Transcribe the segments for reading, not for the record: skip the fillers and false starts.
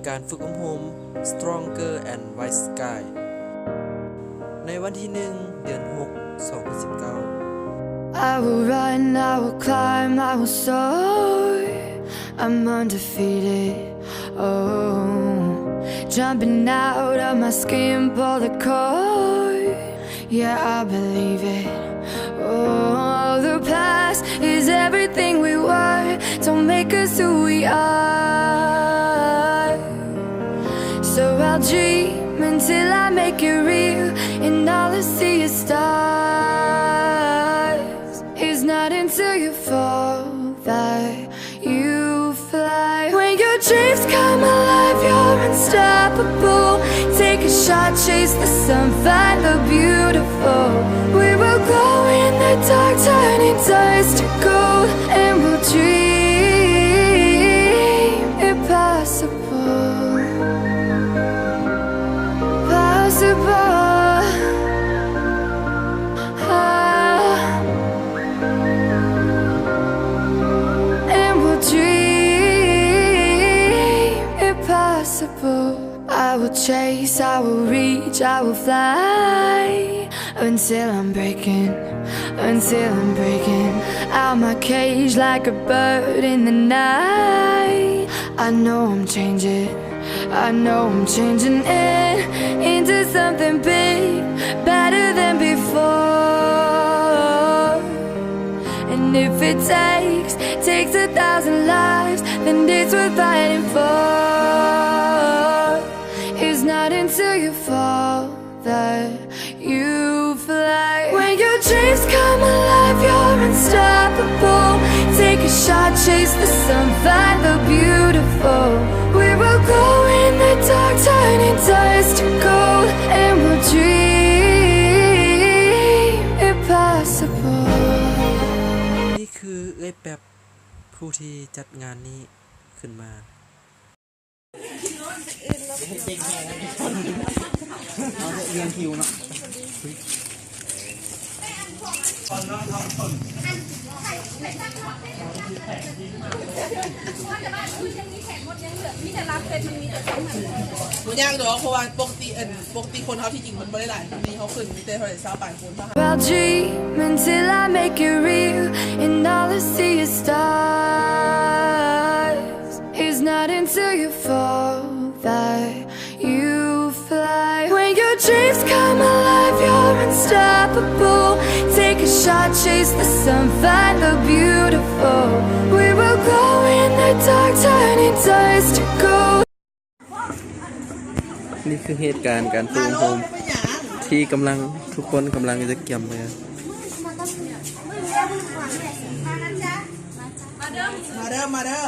การฝึกอบรม Stronger and White Sky ในวันที่ 1 เดือน 6 2019 I will run, I will climb, I will soar. I'm undefeated. Oh, jumping out of my skin, pull the cord. Yeah, I believe it. Oh, the past is everything we were. Don't make us who we are. So I'll dream until I make it real, and all I see is stars. It's not until you fall that you fly. When your dreams come alive, you're unstoppable. Take a shot, chase the sun, find the beautiful. We will glow in the dark, turning dust to gold, and we'll dream impossible. Possible. And we'll dream impossible. I will chase, I will reach, I will fly until I'm breaking out my cage like a bird in the night. I know I'm changing into something big, better than before. And if it takes 1,000 lives, then it's worth fighting for. It's not until you fall that you fly. When your dreams come alive, you're unstoppable. Take a shot, chase the sun, find the beautiful. We will go in the dark, turning dust to gold, and we'll dream impossible. นี่คือเอ้ยแป๊บผู้ที่จัดงานนี้ขึ้นมาเรียงคิวเนาะมันยากดอกเพราะว่าปกติคนเขาที่จริงมันไม่ได้หลายนี่เขาขึ้นมีแต่เท่าไหร่20 บาทคนป่ะ I'll dream until I make it real, and all I see is stars. It's not until you fall that you fly. When your dreams come alive, you're unstoppable. Take a shot, chase the sun, find the beautiful. We will go in the dark, turning dust to gold. นี่คือเหตุการณ์การฝึกอบรมที่ทุกคนกำลังจะเกี่ยมเลย มาเด้อ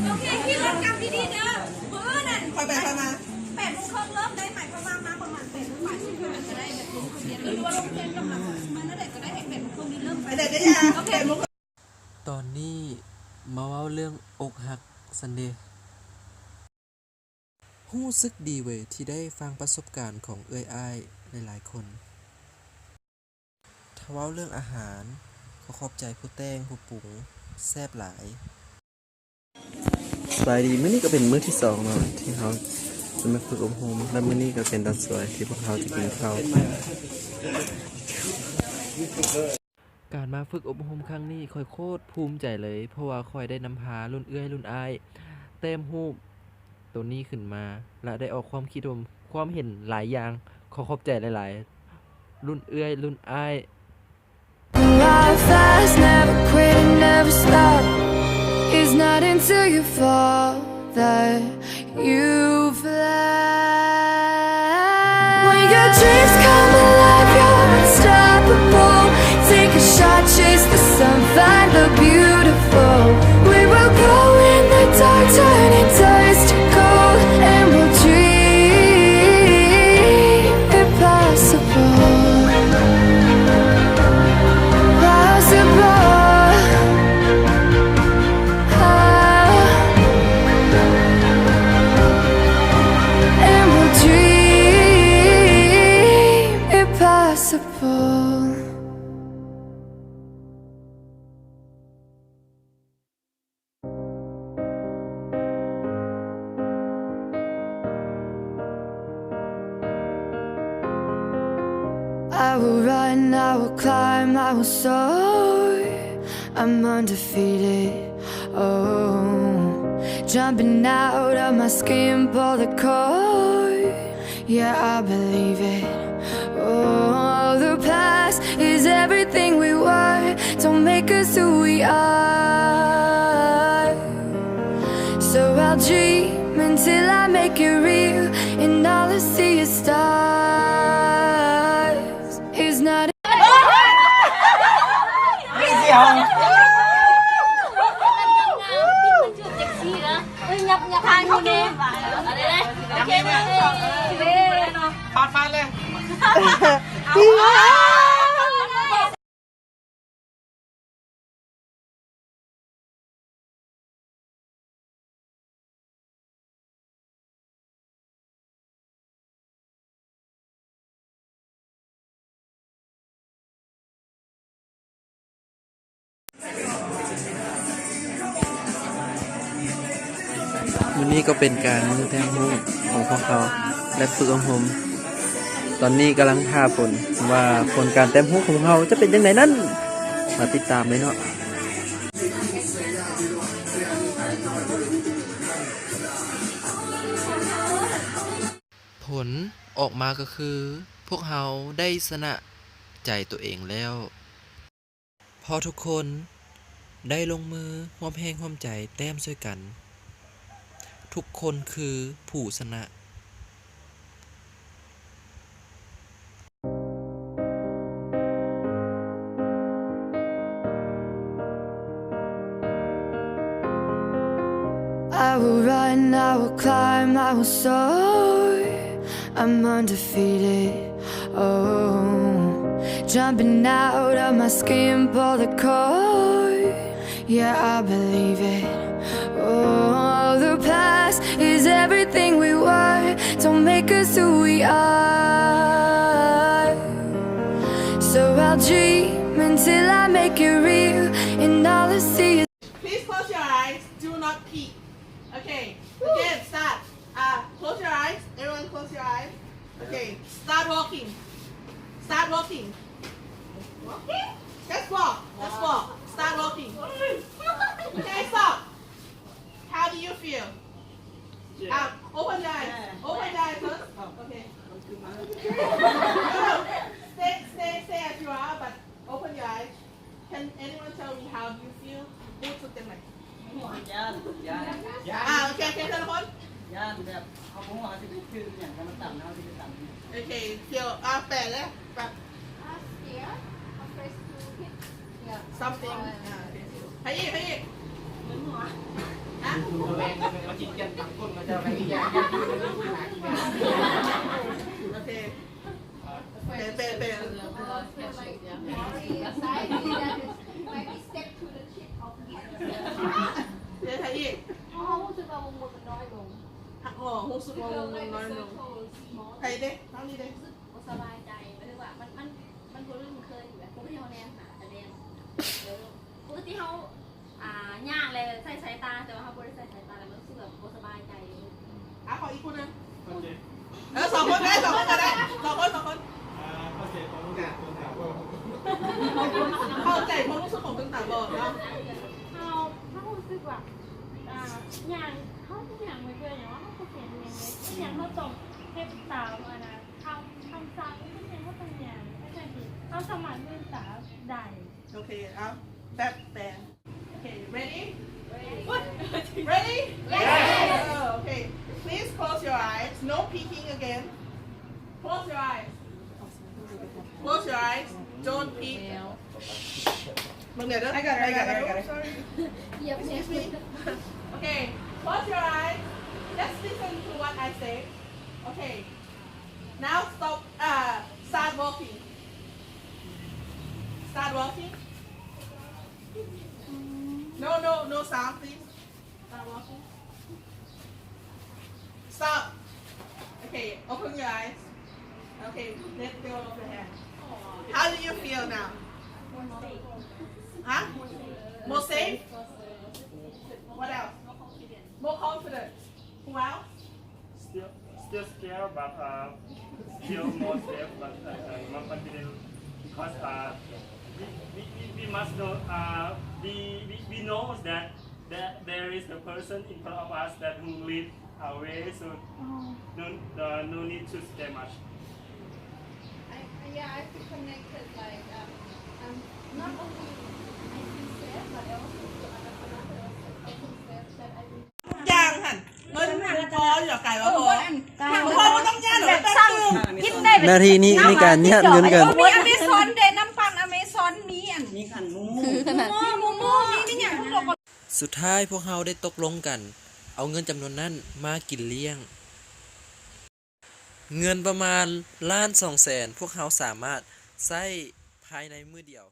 โอเคพี่รถกลับดีๆเด้อมือนั่น ค่อยไปค่อยมา 8:30เริ่มได้ไหมเพราะว่ามาประมาณ8:30จะได้แบบลงทะเบียนหรือว่าลงทะเบียนกำลังมานั่นแหละก็ได้8:30เริ่ม ไปเด็กได้ยังโอเค ตอนนี้มาเว้าเรื่องอกหักซันเดย์รู้สึกดีเว้ยที่ได้ฟังประสบการณ์ของเอ้ยอ้ายหลายๆคนถ้าเว้าเรื่องอาหารก็ขอบใจผู้แต่งผู้ปรุงแซ่บหลายสบายดีมื้อนี้ก็เป็นมื้อที่2เนาะที่เขาจะมาฝึกอบรมและมื้อนี้ก็เป็นตอนสวยที่พวกเขาจะกินข้าวการมาฝึกอบรมครั้งนี้ค่อยโคตรภูมิใจเลยเพราะว่าค่อยได้นำพารุ่นเอื้อยรุ่นอ้ายเต็มรูปตัวนี้ขึ้นมาและได้ออกความคิดความเห็นหลายอย่างขอบใจหลายๆรุ่นเอื้อยรุ่นอ้าย Ride fast, never quit and never stop. It's not until you fall that you fly. When your dreams come alive, you're unstoppable. Take a shot, chase the sun, find the beautiful. We will go in the dark, turning dust to gold, and we'll dream impossible. I will run, I will climb, I will soar. I'm undefeated. Oh, jumping out of my skin, pull the cord. Yeah, I believe it. Oh, the past is everything we were. Don't make us who we are. So I'll dream until I make it real, and all I see is stars. Is not. ยับทางคุณเองอะไรเลยโอเคเลย ฟาดเลย วันนี้ก็เป็นการมือแทงหุ้งของพวกเขาและฝึกอบรมตอนนี้กำลังท่าผลว่าผลการแต้มหุ้งของเขาจะเป็นยังไงนั้นมาติดตามเลยเนาะผลออกมาก็คือพวกเขาได้ชนะใจตัวเองแล้วพอทุกคนได้ลงมือร่วมแรงร่วมใจแต้มช่วยกันทุกคนคือผู้ชนะ I will run, I will climb, I will soar. I'm undefeated. Oh, jumping out of my skin, pull the cord. Yeah, I believe it. Oh, the past is everything we were. Don't make us who we are. So I'll dream until I make it real, and all I see is. Please close your eyes. Do not peek. Okay. Again, start. Close your eyes. Everyone close your eyes. Okay. Start walking. Start walking. Walking? Let's walk. Let's walk. Start walking. Okay, stop. How do you feel? Open your eyes. Open your eyes first. Okay. Stay as you are, but open your eyes. Can anyone tell me how do you feel? พูดสุดเต็มไหม ย่าน โอเคเท่านั้น ย่านแบบเขาคงว่าจะไปขึ้นอย่างมันต่ำนะที่จะต่ำ โอเคเที่ยวแปลเลยแบบ something ให้อีกอ่ะ มาจิตกันต่างคนมาจะไปที่ย่าน โอเคเป็น เดี๋ยวให้อีก เขารู้สึกว่ามันน้อยลง รู้สึกว่ามันน้อยลงใครเด็กทั้งนี้เด็ก สบายใจไม่ได้ว่ามันคนรุ่นเคยอยู่แบบพวกที่เขาแนมหาแต่แนมปกติเขาย่างเลยใส่สายตาแต่ว่าเขาบริใส่สายตาแล้วมันรู้สึกแบบสบายใจ ขออีกคนนึงสองคนได้สองคนเข้าใจความรู้สึกของต่างๆบอกเนาะ เขารู้สึกว่าอย่างเขาที่อย่างไม่เคยอย่างว่าเขาเขียนอย่างนี้อย่างเขาส่งเทปตามนะคำสั่งที่เป็นเขาเป็นอย่างไม่ใช่ดิเขาสมัครเป็นสาวใด โอเคแบบแปลโอเค ready ready okay please close your eyes no peeking again close your eyes don't peek มึงเดี๋ยวI got it sorry excuse me okay close your eyes let's listen to what I say okay now stop start walking no sound please start walking stop okay open your eyes okay let go of your hand how do you feel now more safe what else more confident who else Still scared, but feel more safe, but more confident. because we must know we know that there is a person in front of us that who lead our way, so no need to stay much. Yeah, I feel connected. Like not only I feel safe, but I also feel another I feel safe that I will. ย่างหันเงินพอเหรอไก่ว่าพอพอไม่ต้องย่างหรอกแป๊บนึง กินได้ นาทีนี้ในการญาติเงินกัน มีอเมซอนเดน้ำปังอเมซอนมีอัน มีขันมู มูมีอย่างทุกโลก สุดท้ายพวกเราได้ตกลงกัน เอาเงินจำนวนนั้นมากินเลี้ยง เงินประมาณ1.2 ล้านพวกเขาสามารถใช้ภายในมื้อเดียว